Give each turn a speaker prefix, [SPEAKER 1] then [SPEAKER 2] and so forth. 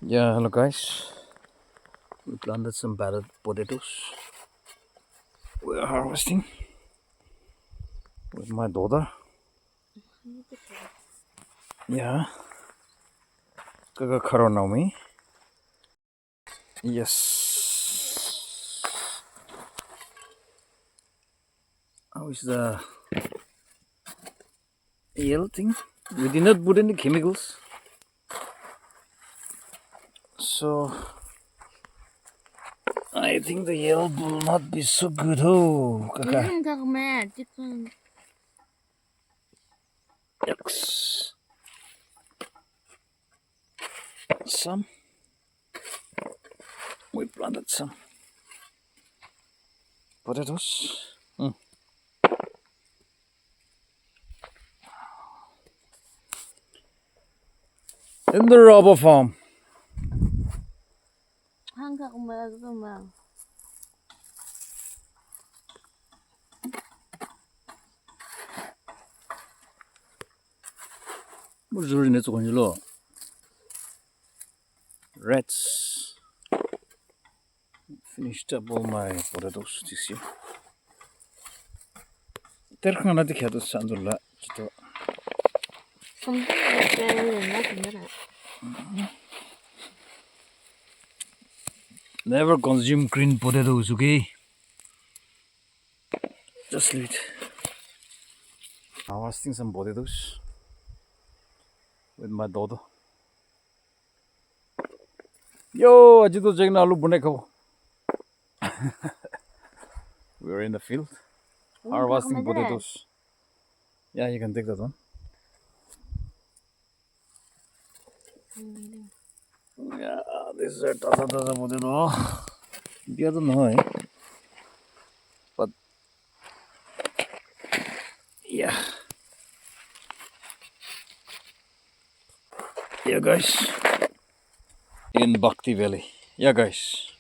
[SPEAKER 1] Yeah, hello guys. We planted some battered potatoes. We are harvesting with my daughter. Yeah. Kaga kharo naumi. Yes. How is the yellow thing? We did not put any chemicals. So I think the yellow will not be so good. Oh, Kaka. Yucks. Some. We planted some potatoes. In the rubber farm. Rats finished up all my potatoes this year. Terkana dikhado sanjula chito. Never consume green potatoes, okay? Just leave it. Harvesting some potatoes with my daughter. Yo, ajito jagna alu bunai khabo. We're in the field harvesting potatoes. Yeah, you can take that one. Yeah, this is a taza potato. The other no, but yeah. Yeah, guys. In Bhakti Valley. Yeah, guys.